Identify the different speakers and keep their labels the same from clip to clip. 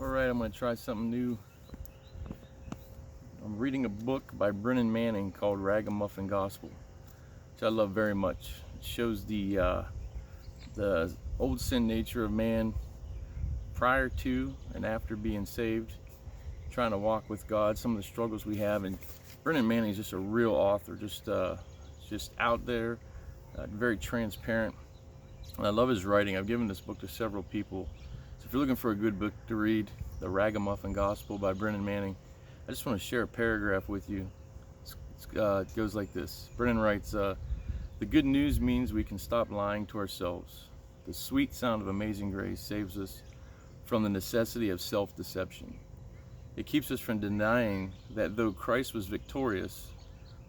Speaker 1: Alright, I'm going to try something new. I'm reading a book by Brennan Manning called Ragamuffin Gospel, which I love very much. It shows the old sin nature of man prior to and after being saved, trying to walk with God, some of the struggles we have. And Brennan Manning is just a real author, just out there, very transparent. And I love his writing. I've given this book to several people. So if you're looking for a good book to read, The Ragamuffin Gospel by Brennan Manning, I just want to share a paragraph with you. It goes like this. Brennan writes, the good news means we can stop lying to ourselves. The sweet sound of amazing grace saves us from the necessity of self-deception. It keeps us from denying that though Christ was victorious,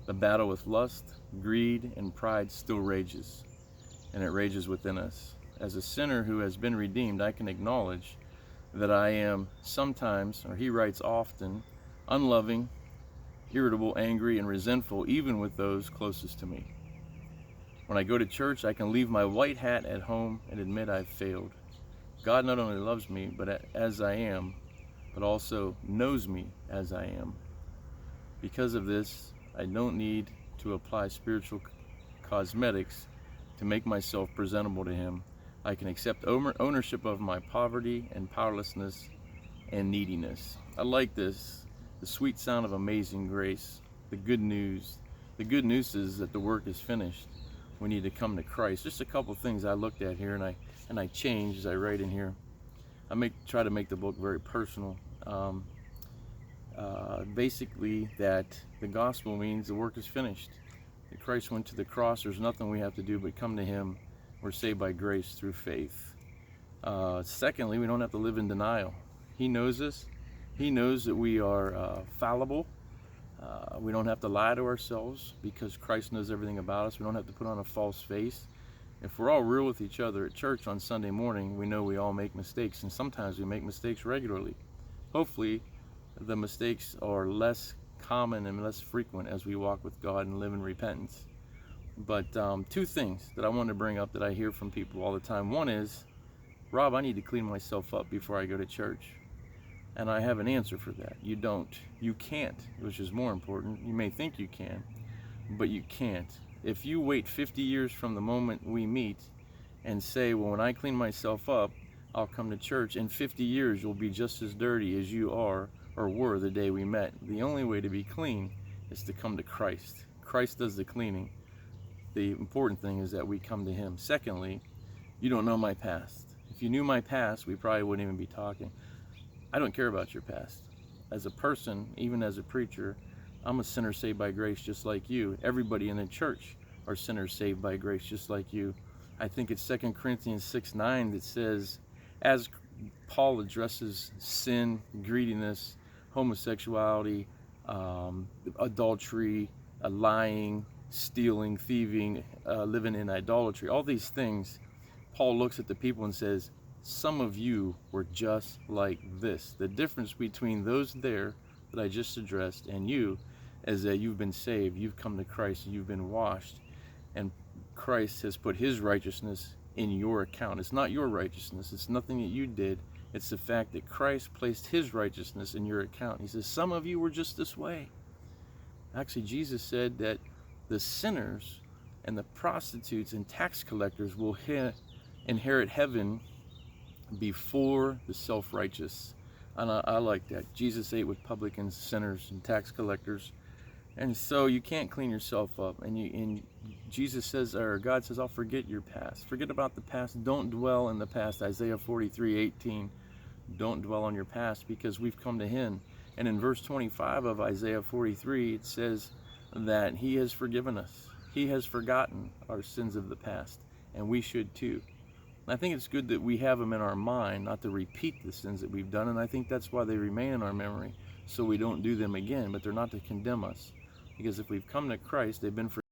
Speaker 1: the battle with lust, greed, and pride still rages, and it rages within us. As a sinner who has been redeemed, I can acknowledge that I am sometimes, or he writes often, unloving, irritable, angry, and resentful, even with those closest to me. When I go to church, I can leave my white hat at home and admit I've failed. God not only loves me as I am, but also knows me as I am. Because of this, I don't need to apply spiritual cosmetics to make myself presentable to him. I can accept ownership of my poverty and powerlessness and neediness. I like this. The sweet sound of amazing grace. The good news. The good news is that the work is finished. We need to come to Christ. Just a couple things I looked at here, and I changed as I write in here. I try to make the book very personal. Basically, that the gospel means the work is finished. That Christ went to the cross. There's nothing we have to do but come to him. We're saved by grace through faith. Secondly, we don't have to live in denial. He knows us. He knows that we are fallible. We don't have to lie to ourselves because Christ knows everything about us. We don't have to put on a false face. If we're all real with each other at church on Sunday morning, we know we all make mistakes, and sometimes we make mistakes regularly. Hopefully, the mistakes are less common and less frequent as we walk with God and live in repentance. But two things that I want to bring up that I hear from people all the time. One is, Rob, I need to clean myself up before I go to church. And I have an answer for that. You don't. You can't, which is more important. You may think you can, but you can't. If you wait 50 years from the moment we meet and say, well, when I clean myself up, I'll come to church, in 50 years you'll be just as dirty as you are or were the day we met. The only way to be clean is to come to Christ. Christ does the cleaning. The important thing is that we come to him. Secondly, you don't know my past. If you knew my past, we probably wouldn't even be talking. I don't care about your past. As a person, even as a preacher, I'm a sinner saved by grace just like you. Everybody in the church are sinners saved by grace just like you. I think it's 2 Corinthians 6:9 that says, as Paul addresses sin, greediness, homosexuality, adultery, lying, stealing, thieving, living in idolatry, all these things, Paul looks at the people and says, some of you were just like this. The difference between those there that I just addressed and you is that you've been saved, you've come to Christ, you've been washed, and Christ has put his righteousness in your account. It's not your righteousness, it's nothing that you did, it's the fact that Christ placed his righteousness in your account. He says, some of you were just this way. Actually, Jesus said that the sinners and the prostitutes and tax collectors will inherit heaven before the self-righteous. And I like that. Jesus ate with publicans, sinners, and tax collectors. And so you can't clean yourself up. And Jesus says, or God says, I'll forget your past. Forget about the past. Don't dwell in the past. Isaiah 43:18. Don't dwell on your past because we've come to him. And in verse 25 of Isaiah 43, it says that he has forgiven us. He has forgotten our sins of the past. And we should too. I think it's good that we have them in our mind, not to repeat the sins that we've done, and I think that's why they remain in our memory, so we don't do them again, but they're not to condemn us. Because if we've come to Christ, they've been forgiven.